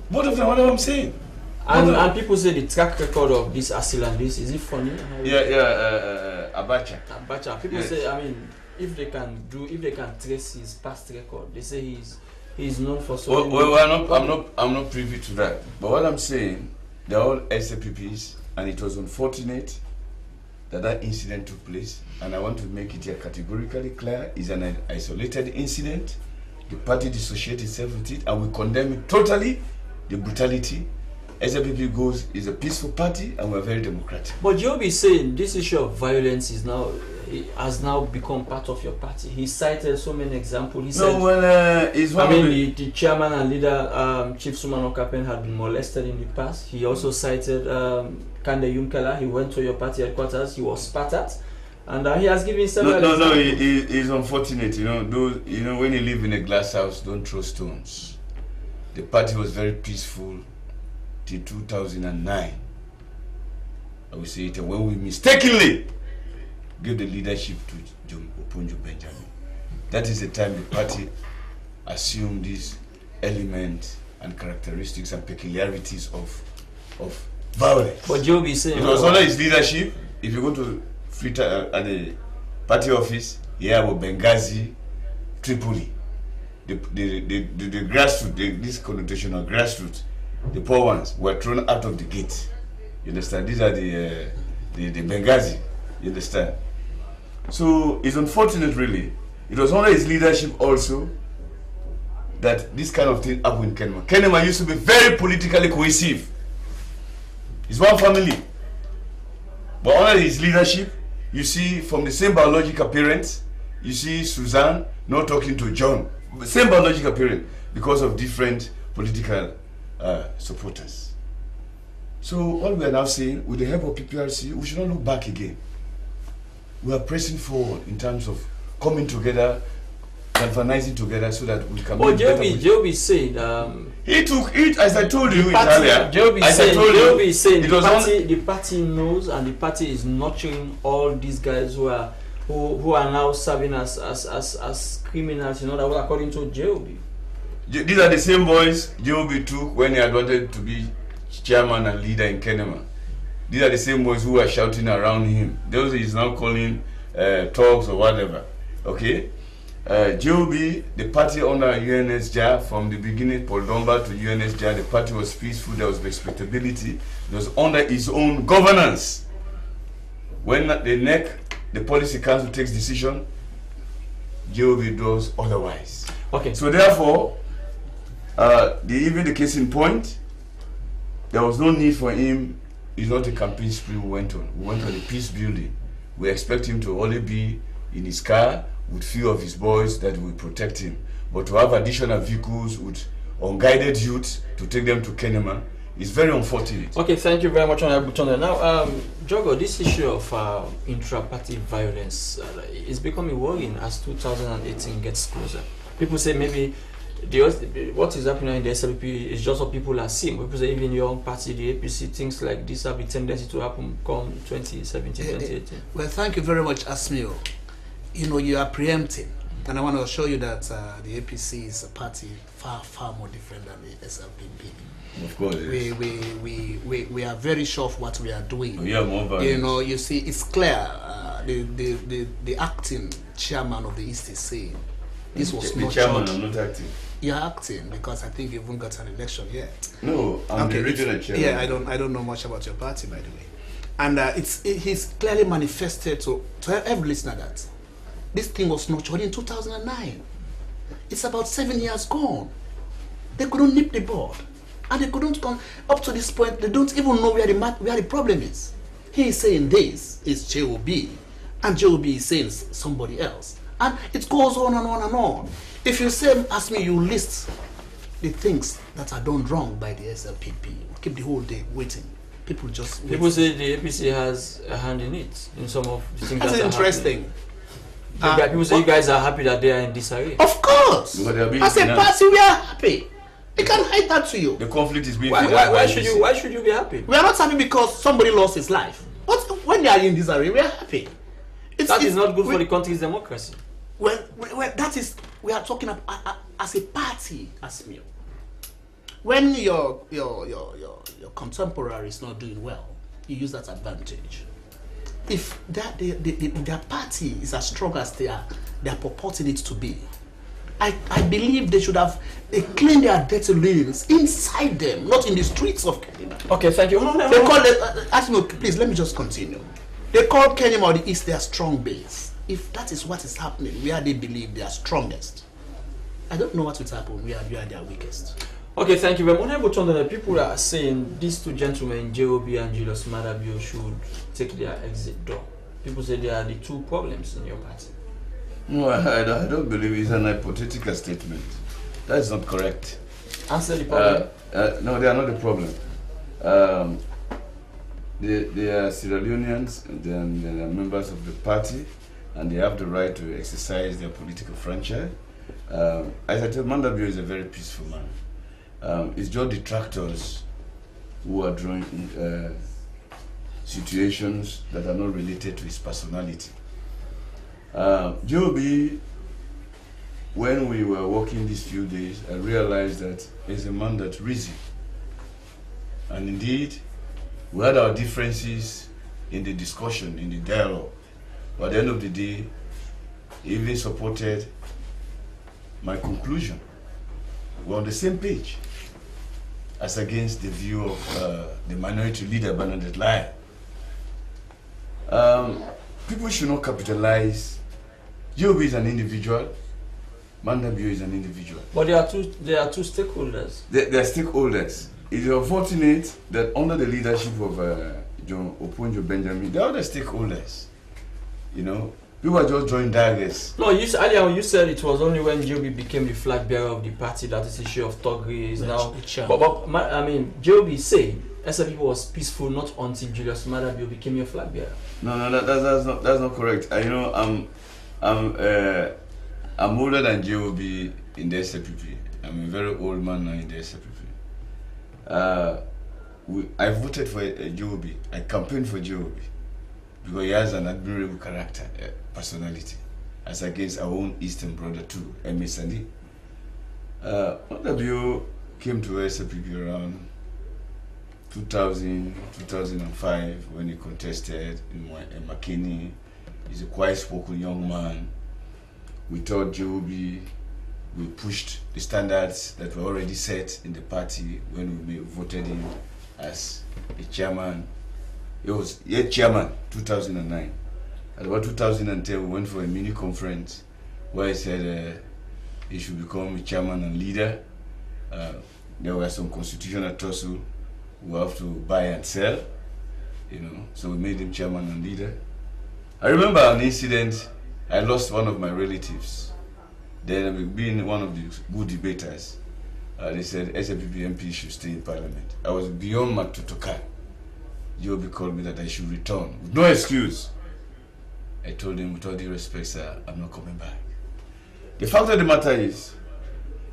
[SPEAKER 3] what I'm saying.
[SPEAKER 1] And people say the track record of this assailant, is it funny?
[SPEAKER 3] Abacha.
[SPEAKER 1] People
[SPEAKER 3] Yes.
[SPEAKER 1] say, I mean, if they can trace his past record, they say he's known for so.
[SPEAKER 3] I'm not privy to that. But what I'm saying, they're all SAPPs, and it was unfortunate that incident took place. And I want to make it here categorically clear: it's an isolated incident. The party dissociated itself with it, and we condemn it totally. The brutality. SAPP is a peaceful party, and we're very democratic.
[SPEAKER 1] But Job is saying this issue of violence has now become part of your party. He cited so many examples. He said, the chairman and leader, Chief Suman Okapen, had been molested in the past. He also cited Kande Yunkela. He went to your party headquarters. He was spat at, and he has given several examples.
[SPEAKER 3] No. He's unfortunate. When you live in a glass house, don't throw stones. The party was very peaceful till 2009. I will say it when we mistakenly gave the leadership to Opunjo Benjamin. That is the time the party assumed these elements and characteristics and peculiarities of violence.
[SPEAKER 1] But Job is saying
[SPEAKER 3] it was under his leadership. If you go to Twitter at the party office, here about Benghazi, Tripoli, the grassroots, this connotation of grassroots, the poor ones were thrown out of the gate. You understand? These are the Benghazi. You understand? So it's unfortunate, really. It was under his leadership also that this kind of thing happened in Kenema. Kenema used to be very politically cohesive. It's one family. But under his leadership, you see from the same biological parents, you see Suzanne not talking to John. The same biological parent because of different political supporters. So what we are now saying, with the help of PPRC, we should not look back again. We are pressing forward in terms of coming together, galvanizing together so that we can.
[SPEAKER 1] But Joby said
[SPEAKER 3] he took it, as I told you earlier.
[SPEAKER 1] Joby said the party knows, and the party is nurturing all these guys who are now serving as criminals, according to Joby.
[SPEAKER 3] These are the same boys Joby took when he had wanted to be chairman and leader in Kenema. These are the same boys who are shouting around him. Those he's now calling talks or whatever. Okay? Joby, the party under UNSJA, from the beginning, Paul Domba to UNSJA, the party was peaceful, there was respectability, it was under his own governance. When the NEC, the policy council, takes decision, Joby does otherwise.
[SPEAKER 1] Okay.
[SPEAKER 3] So therefore, even the case in point, there was no need for him. It's not a campaign spree we went on. We went on a peace building. We expect him to only be in his car with few of his boys that will protect him. But to have additional vehicles with unguided youth to take them to Kenema is very unfortunate.
[SPEAKER 1] Okay, thank you very much, Honorable Tondo. Now, Jogo, this issue of intra-party violence is becoming worrying as 2018 gets closer. People say maybe what is happening in the SLP is just what people are seeing. People say even your own party, the APC, things like this have a tendency to happen come 2017, 2018.
[SPEAKER 2] Well, thank you very much, Asmio. You are preempting, and I want to assure you that the APC is a party far more different than the SLPP.
[SPEAKER 3] Of course, yes.
[SPEAKER 2] We are very sure of what we are doing.
[SPEAKER 3] We are more violent.
[SPEAKER 2] You see, it's clear. The acting chairman of the East is saying This was
[SPEAKER 3] The
[SPEAKER 2] not
[SPEAKER 3] chairman
[SPEAKER 2] judged.
[SPEAKER 3] are not acting.
[SPEAKER 2] You're acting because I think you haven't got an election yet.
[SPEAKER 3] No, I'm the regional chairman.
[SPEAKER 2] Yeah, I don't know much about your party, by the way. And he's clearly manifested to every listener that this thing was nurtured in 2009. It's about 7 years gone. They couldn't nip the bud, and they couldn't come up to this point. They don't even know where the problem is. He is saying this is JOB, and JOB is saying somebody else, and it goes on and on and on. If you say, ask me, you list the things that are done wrong by the SLPP. Keep the whole day waiting. People just wait.
[SPEAKER 1] People say the APC has a hand in it, in some of the things
[SPEAKER 2] That's
[SPEAKER 1] that are
[SPEAKER 2] interesting.
[SPEAKER 1] happening. People say you guys are happy that they are in disarray.
[SPEAKER 2] Of course.
[SPEAKER 3] Because they are being
[SPEAKER 2] As a
[SPEAKER 3] financed.
[SPEAKER 2] party, we are happy. We can hide that to you.
[SPEAKER 3] The conflict is being
[SPEAKER 1] Why
[SPEAKER 3] financed by
[SPEAKER 1] should
[SPEAKER 3] APC.
[SPEAKER 1] you? Why should you be happy?
[SPEAKER 2] We are not happy because somebody lost his life. But when they are in disarray, we are happy.
[SPEAKER 1] That is not good for the country's democracy.
[SPEAKER 2] When that is, we are talking about as a party, as me. When your contemporary is not doing well, you use that advantage. If their party is as strong as they are purporting it to be, I believe they should have cleaned their dirty lanes inside them, not in the streets of Kenya.
[SPEAKER 1] Okay, thank you.
[SPEAKER 2] They call it, please let me just continue. They call Kenya or the East their strong base. If that is what is happening, where they believe they are strongest, I don't know what will happen where they are their weakest.
[SPEAKER 1] Okay, thank you very much. Honorable people are saying these two gentlemen, JOB and Julius Madabio, should take their exit door. People say they are the two problems in your party.
[SPEAKER 3] No, I don't believe it's an hypothetical statement. That is not correct.
[SPEAKER 1] Answer the problem.
[SPEAKER 3] No, they are not the problem. They are Sierra Leoneans, and they are members of the party, and they have the right to exercise their political franchise. As I said, Mandabio is a very peaceful man. It's just detractors who are drawing situations that are not related to his personality. JOB, when we were working these few days, I realized that he's a man that reasons. And indeed, we had our differences in the discussion, in the dialogue. But at the end of the day, he even supported my conclusion. We're on the same page as against the view of the minority leader, Bernadette Lai. People should not capitalize. JOB is an individual, Mandabio is an individual.
[SPEAKER 1] But there are two stakeholders.
[SPEAKER 3] They are stakeholders. It is unfortunate that under the leadership of John Oponjo Benjamin, they are the stakeholders. You know, people are just drawing daggers.
[SPEAKER 1] No, earlier you said it was only when JOB became the flag bearer of the party that this issue of Togri is now. JOB said SLP was peaceful not until Julius Madabio became your flag bearer.
[SPEAKER 3] No, that's not correct. I'm older than JOB in the SLPP. I'm a very old man now in the SLPP. I voted for JOB. I campaigned for JOB because he has an admirable character, personality, as against our own Eastern brother too, M.A. Sandi. Mandabio came to SLPP around 2000, 2005 when he contested in Makeni. He's a quiet-spoken young man. We thought JOB, we pushed the standards that were already set in the party when we voted him as a chairman. He was chairman 2009. At about 2010, we went for a mini conference where he said he should become a chairman and leader. There were some constitutional tussle. We have to buy and sell, you know, so we made him chairman and leader. I remember an incident. I lost one of my relatives. Then, being one of the good debaters, they said SLPP MP should stay in parliament. I was beyond Matutoka. JOB called me that I should return with no excuse. I told him, with all due respect, sir, I'm not coming back. The fact of the matter is,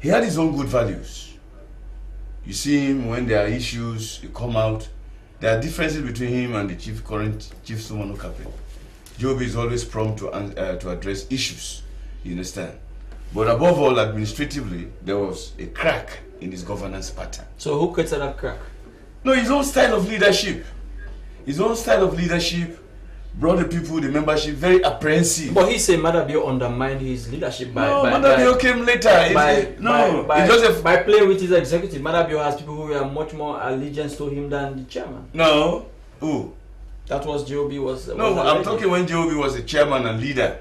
[SPEAKER 3] he had his own good values. You see him when there are issues, you come out. There are differences between him and the current Chief Sumano Kape. JOB is always prompt to address issues, you understand? But above all, administratively, there was a crack in his governance pattern.
[SPEAKER 1] So who created that crack?
[SPEAKER 3] No, his own style of leadership. His own style of leadership brought the people, the membership, very apprehensive.
[SPEAKER 1] But he said Madabio undermined his leadership by...
[SPEAKER 3] No, Madabio came later.
[SPEAKER 1] By playing with his executive. Madabio has people who are much more allegiance to him than the chairman.
[SPEAKER 3] No. Who?
[SPEAKER 1] That was Joby was...
[SPEAKER 3] No, I'm talking when Joby was the chairman and leader.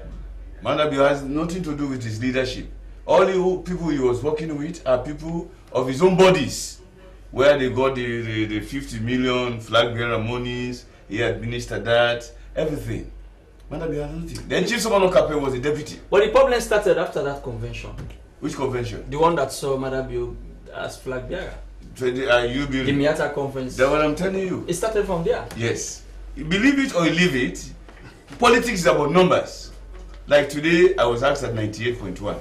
[SPEAKER 3] Madabio has nothing to do with his leadership. All the people he was working with are people of his own bodies, where they got the 50 million flag bearer monies, he administered that, everything. Madabio has nothing. Then Chief Somano Kape was the deputy.
[SPEAKER 1] But the problem started after that convention.
[SPEAKER 3] Which convention?
[SPEAKER 1] The one that saw Madabio as flag bearer.
[SPEAKER 3] So the
[SPEAKER 1] Miata conference.
[SPEAKER 3] That's what I'm telling you.
[SPEAKER 1] It started from there.
[SPEAKER 3] Yes. You believe it or you leave it, politics is about numbers. Like today, I was asked at 98.1.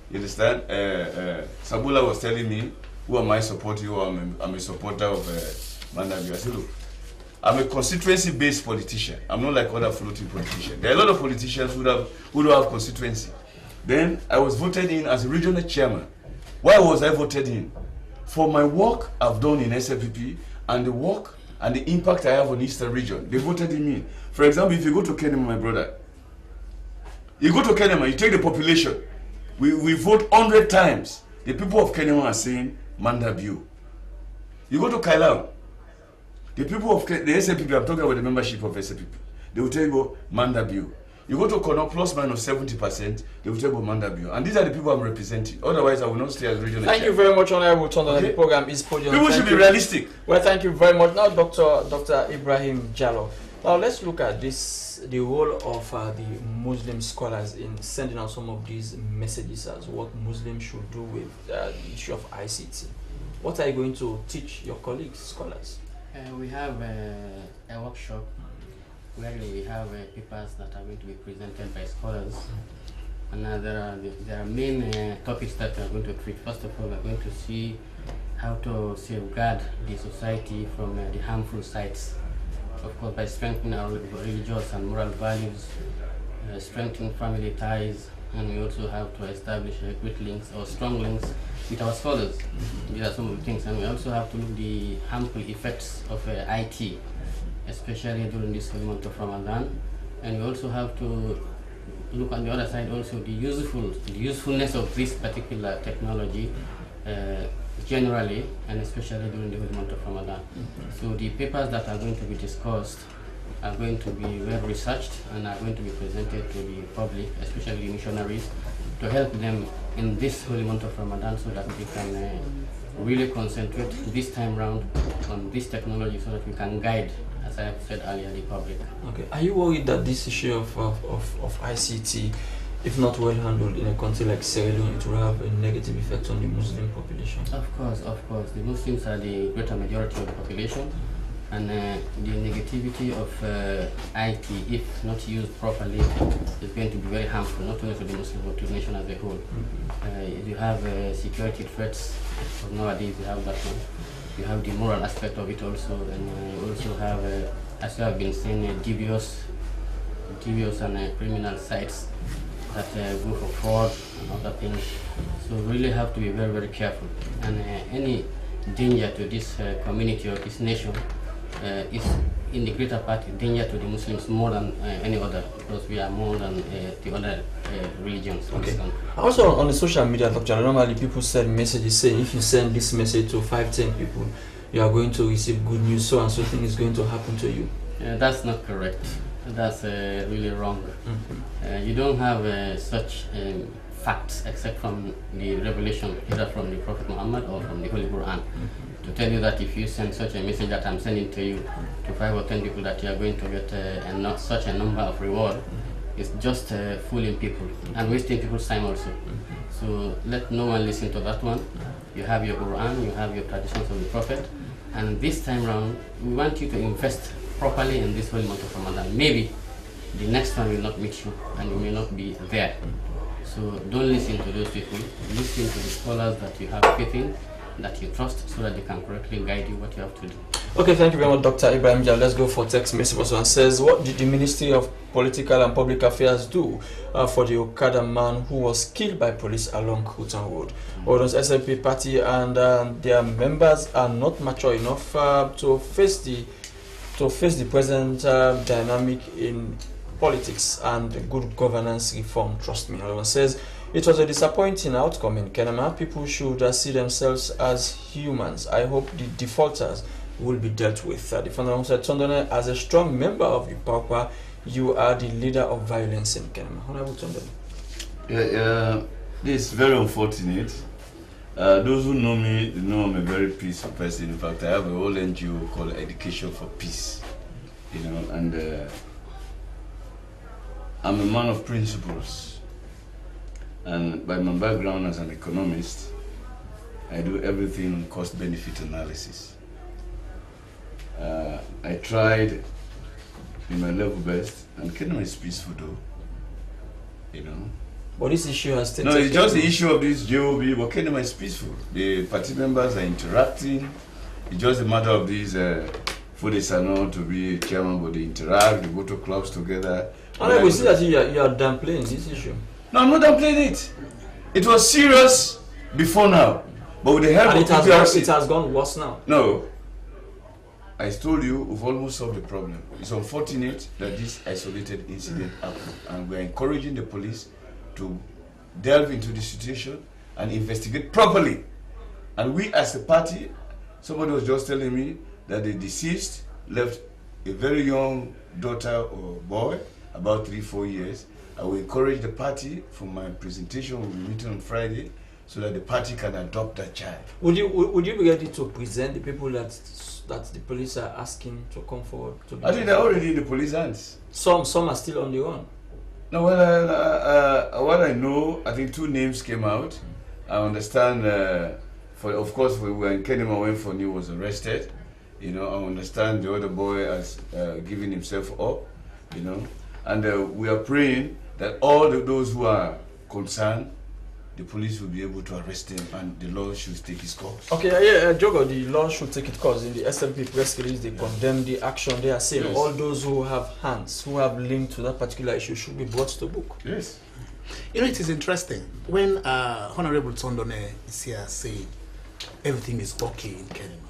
[SPEAKER 3] You understand? Sabula was telling me, who am I supporting? I'm a supporter of Madabio. I said, look, I'm a constituency-based politician. I'm not like other floating politicians. There are a lot of politicians who don't have constituency. Then I was voted in as a regional chairman. Why was I voted in? For my work I've done in SLPP and the work and the impact I have on Eastern region. They voted in me. For example, if you go to Kenema, my brother, you go to Kenema, you take the population. We vote 100 times. The people of Kenema are saying Madabio. You go to Kailau, the people of the SLPP, I'm talking about the membership of SLPP, they will tell you Madabio. You go to Kono, plus minus 70%, they will tell you Madabio. And these are the people I'm representing. Otherwise, I will not stay as regional
[SPEAKER 1] Thank you very much, Honorable Tondo. Okay. The program is Podium.
[SPEAKER 3] People should be realistic.
[SPEAKER 1] Well, thank you very much. Now, Dr. Ibrahim Jallo. Now, let's look at the role of the Muslim scholars in sending out some of these messages as what Muslims should do with the issue of ICT. What are you going to teach your colleagues, scholars?
[SPEAKER 4] We have a workshop where we have papers that are going to be presented by scholars. And there are main topics that we are going to treat. First of all, we are going to see how to safeguard the society from the harmful sides. Of course, by strengthening our religious and moral values, strengthening family ties, and we also have to establish good links or strong links with our scholars. These are some of the things. And we also have to look at the harmful effects of IT, especially during this month of Ramadan. And we also have to look on the other side also the usefulness of this particular technology generally, and especially during the month of Ramadan. So the papers that are going to be discussed are going to be well researched and are going to be presented to the public, especially the missionaries, to help them in this holy month of Ramadan so that we can really concentrate this time round on this technology so that we can guide, as I have said earlier, the public.
[SPEAKER 1] Okay. Are you worried that this issue of ICT, if not well handled in a country like Sierra Leone, it will have a negative effect on the Muslim population?
[SPEAKER 4] Of course. The Muslims are the greater majority of the population, and the negativity of IT, if not used properly, is going to be very harmful, not only to the Muslim but to the nation as a whole. You have security threats. Nowadays you have that one. You have the moral aspect of it also, and you also have, as you have been saying, devious and criminal sites that go for fraud and other things. So we really have to be very, very careful. And any danger to this community or this nation is in the greater part danger to the Muslims more than any other, because we are more than the other religions.
[SPEAKER 1] Okay. Also on the social media, Dr. Normally people send messages saying if you send this message to 5-10 people, you are going to receive good news, so and so thing is going to happen to you.
[SPEAKER 4] That's not correct. That's really wrong. You don't have such facts except from the revelation, either from the Prophet Muhammad or from the Holy Quran, to tell you that if you send such a message that I'm sending to you, to 5 or 10 people, that you are going to get not such a number of reward, is just fooling people and wasting people's time also. So let no one listen to that one. You have your Quran, you have your traditions of the Prophet, and this time round, we want you to invest properly in this holy month of Ramadan. Maybe the next one will not meet you and you may not be there. So don't listen to those people. Listen to the scholars that you have faith in, that you trust, so that they can correctly guide you what you have to do.
[SPEAKER 1] Okay, thank you very much, Dr. Ibrahim Jallo. Let's go for text message. Also, and says, what did the Ministry of Political and Public Affairs do for the Okada man who was killed by police along Houghton Road? Odon's SLP party and their members are not mature enough to face the to face the present dynamic in politics and good governance reform. Trust me. Everyone says it was a disappointing outcome in Kenema. People should see themselves as humans. I hope the defaulters will be dealt with. The Honorable said, Tondone, as a strong member of the Paupa, you are the leader of violence in Kenema. Honorable Tondone.
[SPEAKER 3] Yeah, this is very unfortunate. Those who know me, they know I'm a very peaceful person. In fact, I have a whole NGO called Education for Peace, you know, and I'm a man of principles. And by my background as an economist, I do everything on cost-benefit analysis. I tried in my level best, and Kenya is peaceful though, you know.
[SPEAKER 1] But this issue has taken...
[SPEAKER 3] No, it's just the issue of this JOB, but Kenya is peaceful. The party members are interacting. It's just a matter of these Fodesano to be chairman, but they interact, they go to clubs together.
[SPEAKER 1] And we see that you are downplaying this issue.
[SPEAKER 3] No, I'm not downplaying it. It was serious before now, but with the help
[SPEAKER 1] And
[SPEAKER 3] of
[SPEAKER 1] it has gone worse now.
[SPEAKER 3] No. I told you we've almost solved the problem. It's unfortunate that this isolated incident happened, and we're encouraging the police to delve into the situation and investigate properly. And we as a party, somebody was just telling me that the deceased left a very young daughter or boy, about 3-4 years. I will encourage the party from my presentation, we'll be meeting on Friday, so that the party can adopt that child.
[SPEAKER 1] Would you be ready to present the people that the police are asking to come forward?
[SPEAKER 3] I think they're already in the police hands.
[SPEAKER 1] Some are still on the run.
[SPEAKER 3] No, well, what I know, I think 2 names came out. I understand, of course, when Kenema went for new was arrested, you know, I understand the other boy has given himself up, you know, and we are praying that all those who are concerned, the police will be able to arrest them and the law should take its course.
[SPEAKER 1] Okay, yeah, Jogo, the law should take its course. In the SLP press release, they condemn the action. They are saying
[SPEAKER 3] Yes.
[SPEAKER 1] all those who have hands, who have linked to that particular issue should be brought to book.
[SPEAKER 3] Yes.
[SPEAKER 2] You know, it is interesting when Honorable Tondone is here saying everything is okay in Kenema.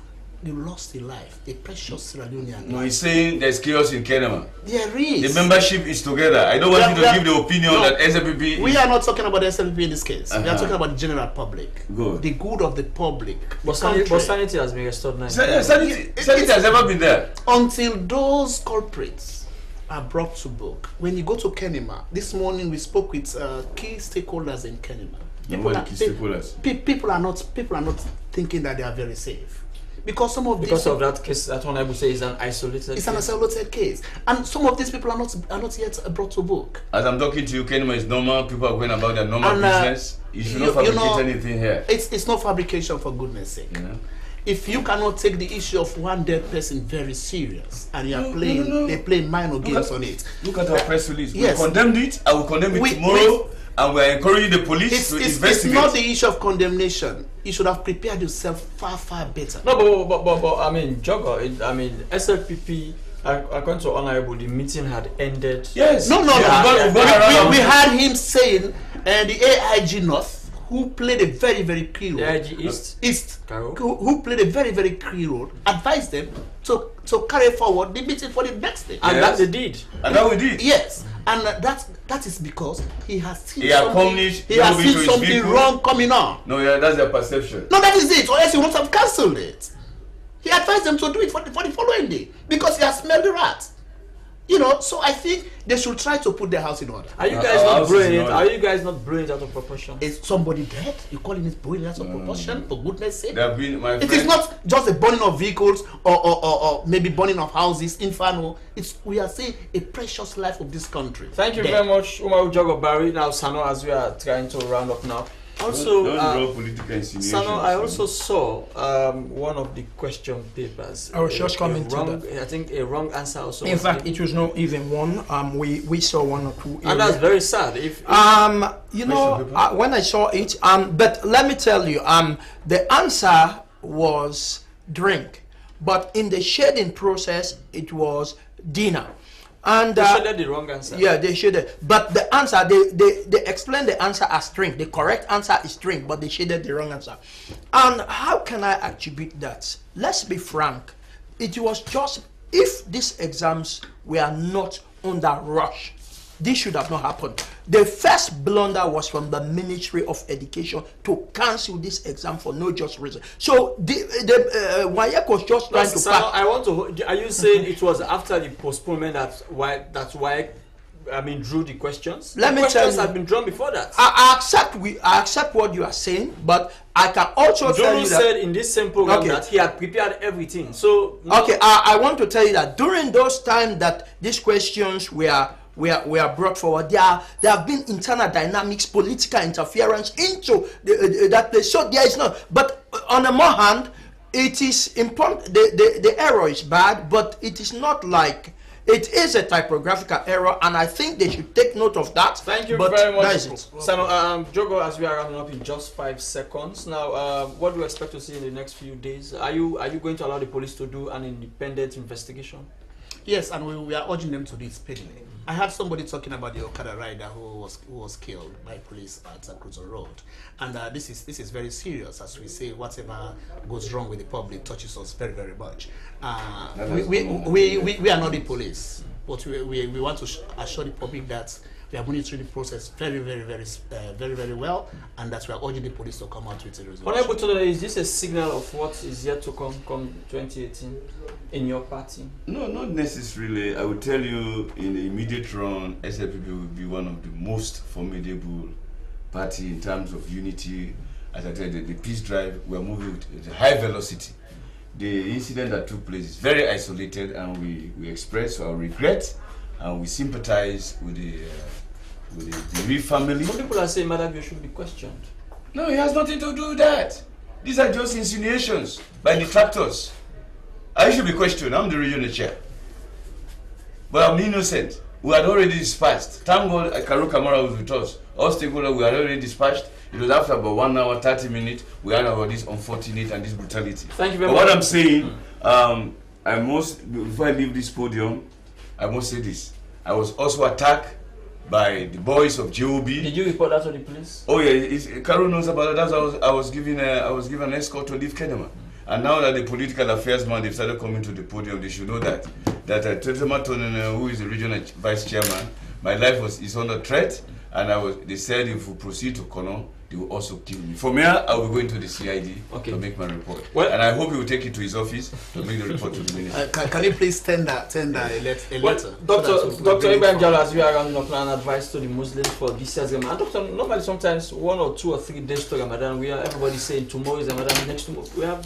[SPEAKER 2] You lost a life, a precious Sierra Leonean.
[SPEAKER 3] No, he's saying there's chaos in Kenema.
[SPEAKER 2] There is.
[SPEAKER 3] The membership is together. I don't want you to give the opinion that SLPP
[SPEAKER 2] We are not talking about the SLP in this case. We are
[SPEAKER 3] Uh-huh.
[SPEAKER 2] talking about the general public.
[SPEAKER 3] Good.
[SPEAKER 2] The good of the public.
[SPEAKER 1] But sanity has been restored now.
[SPEAKER 3] Sanity has never been there.
[SPEAKER 2] Until those culprits are brought to book. When you go to Kenema, this morning we spoke with key stakeholders in Kenema. People are not thinking that they are very safe. Because some of
[SPEAKER 1] because of that case, that one I would say is an isolated
[SPEAKER 2] it's
[SPEAKER 1] case.
[SPEAKER 2] an isolated case, and some of these people are not yet brought to book.
[SPEAKER 3] As I'm talking to you, Kenema is normal. People are going about their normal business. You should not fabricate anything here.
[SPEAKER 2] It's not fabrication, for goodness sake.
[SPEAKER 3] You know?
[SPEAKER 2] If you cannot take the issue of one dead person very serious, and you are they're playing minor games on it.
[SPEAKER 3] Look at our press release.
[SPEAKER 2] Yes.
[SPEAKER 3] We condemned it. I will condemn it tomorrow. And we are encouraging the police to investigate.
[SPEAKER 2] It's not the issue of condemnation. You should have prepared yourself far better.
[SPEAKER 1] No, but I mean, Jogo, SLPP, according to Honorable, the meeting had ended.
[SPEAKER 3] Yes.
[SPEAKER 2] No.
[SPEAKER 3] We
[SPEAKER 2] We had him saying, the AIG North, who played a very, very key role.
[SPEAKER 1] AIG East.
[SPEAKER 2] Who played a very, very key role, advised them to carry forward the meeting for the next day.
[SPEAKER 1] And that they did.
[SPEAKER 3] And that we did.
[SPEAKER 2] Yes. And that is because he has seen something wrong coming on.
[SPEAKER 3] No, yeah, that's their perception.
[SPEAKER 2] No, that is it, or else he would not have cancelled it. He advised them to do it for the following day because he has smelled the rat. You know, so I think they should try to put their house in order.
[SPEAKER 1] Are you guys not brilliant? Are you guys not brilliant out of proportion?
[SPEAKER 2] Is somebody dead? You calling it brilliant out of proportion? For goodness sake.
[SPEAKER 3] It
[SPEAKER 2] is not just the burning of vehicles or maybe burning of houses, inferno. We are saying a precious life of this country.
[SPEAKER 1] Thank you very much, Umaru Jogo Barry. Now, Sano, as we are trying to round up now. Also,
[SPEAKER 3] don't draw political insinuations.
[SPEAKER 1] Sano, I also saw one of the question papers.
[SPEAKER 5] I was just coming to that.
[SPEAKER 1] I think a wrong answer also.
[SPEAKER 5] In fact, it was not even one. We saw 1 or 2.
[SPEAKER 1] And that's very sad. If
[SPEAKER 5] you know, when I saw it, but let me tell you, the answer was drink, but in the shading process, it was dinner. And
[SPEAKER 1] they shaded the wrong answer.
[SPEAKER 5] Yeah, they shaded. But the answer, they explained the answer as drink. The correct answer is drink, but they shaded the wrong answer. And how can I attribute that? Let's be frank. It was just if these exams were not under rush, this should have not happened. The first blunder was from the Ministry of Education to cancel this exam for no just reason. So the WAEC was just trying to.
[SPEAKER 1] I want to. Are you saying it was after the postponement that's why drew the questions?
[SPEAKER 5] Let me tell you.
[SPEAKER 1] Questions had been drawn before that.
[SPEAKER 5] I accept what you are saying, but I can also tell you that.
[SPEAKER 1] said in this same program that he had prepared everything. So
[SPEAKER 5] okay, I want to tell you that during those times that these questions were brought forward, there have been internal dynamics, political interference into that place. So there is no. But on the more hand, it is important. The error is bad, but it is not like. It is a typographical error, and I think they should take note of that.
[SPEAKER 1] Thank you very much. Jogo, as we are wrapping up in just 5 seconds. Now, what do you expect to see in the next few days? Are you going to allow the police to do an independent investigation?
[SPEAKER 2] Yes, and we are urging them to do it speedily. I had somebody talking about the Okada rider who was killed by police at Cruiser Road, and this is very serious. As we say, whatever goes wrong with the public touches us very, very much. We are not the police, but we want to assure the public that we are monitoring the process very, very well, and that we are urging the police to come out with a resolution.
[SPEAKER 1] Honorable Today, is this a signal of what is yet to come 2018 in your party?
[SPEAKER 3] No, not necessarily. I will tell you, in the immediate run, SLPP will be one of the most formidable party in terms of unity. As I said, the peace drive, we are moving with high velocity. The incident that took place is very isolated, and we express our regret and we sympathize with the Reeve family.
[SPEAKER 1] Some people are saying Madam, you should be questioned.
[SPEAKER 3] No, it has nothing to do with that. These are just insinuations by detractors. I should be questioned. I'm the regional chair. But I'm innocent. We had already dispatched. Thank God Karu Kamara was with us. All stakeholders, we had already dispatched. It was after about 1 hour, 30 minutes, we had about this unfortunate and this brutality.
[SPEAKER 1] Thank you very much.
[SPEAKER 3] What I'm saying, before I leave this podium, I must say this. I was also attacked by the boys of JOB.
[SPEAKER 1] Did you report that to the police?
[SPEAKER 3] Oh yeah, Carol knows about that. I was given an escort to leave Kenema. And now that the political affairs man, they've started coming to the podium, they should know that Tetema Tonen, who is the regional vice chairman, my life is under threat, and they said if we proceed to Kono, they will also kill me. From here, I will go into the CID to make my report. Well, and I hope he will take it to his office to make the report to the minister.
[SPEAKER 2] Can you please tender a letter?
[SPEAKER 1] Dr. Ibrahim Jallo, as we are rounding up an advice to the Muslims for this year's Ramadan. And Doctor, normally sometimes 1 or 2 or 3 days to Ramadan, everybody saying tomorrow is Ramadan, next tomorrow. We have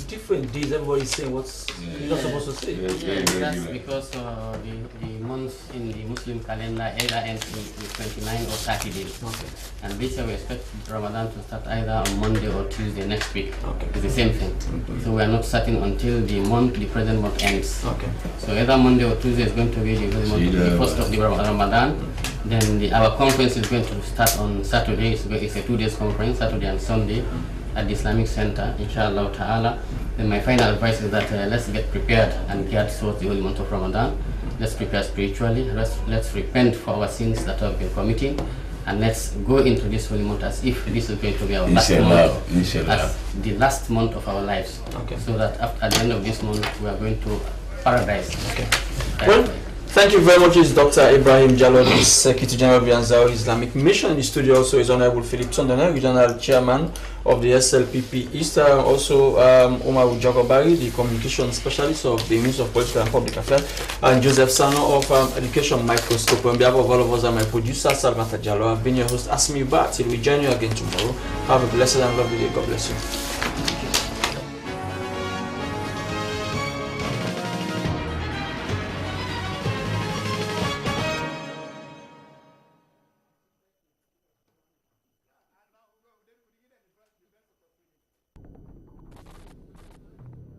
[SPEAKER 1] different days, everybody's saying what's you're not supposed to say.
[SPEAKER 4] That's because the months in the Muslim calendar either ends in 29 or 30 days.
[SPEAKER 1] Okay.
[SPEAKER 4] And this year we expect Ramadan to start either on Monday or Tuesday next week.
[SPEAKER 1] Okay.
[SPEAKER 4] It's the same thing. So we are not starting until the present month ends.
[SPEAKER 1] Okay.
[SPEAKER 4] So either Monday or Tuesday is going to be the first of the Ramadan. Then our conference is going to start on Saturday. It's a 2 days conference, Saturday and Sunday, at the Islamic Center, inshallah ta'ala. Then my final advice is that let's get prepared and geared towards the holy month of Ramadan. Let's prepare spiritually. Let's repent for our sins that we have been committing, and let's go into this holy month as if this is going to be our last month, as the last month of our lives.
[SPEAKER 1] Okay.
[SPEAKER 4] So that at the end of this month we are going to paradise.
[SPEAKER 1] Okay. Well, thank you very much. It's Dr. Ibrahim Jallo, the Secretary General of the Ansar Islamic Mission. In the studio also is Honorable Philip Sondana, Regional Chairman of the SLPP East. Also Omar Ujagobari, the Communication Specialist of the Ministry of Political and Public Affairs, and Joseph Sano of Education Microscope. On behalf of all of us and my producer, Salmata Jallo, I've been your host, Asmi Ba. Till we join you again tomorrow. Have a blessed and lovely day. God bless you.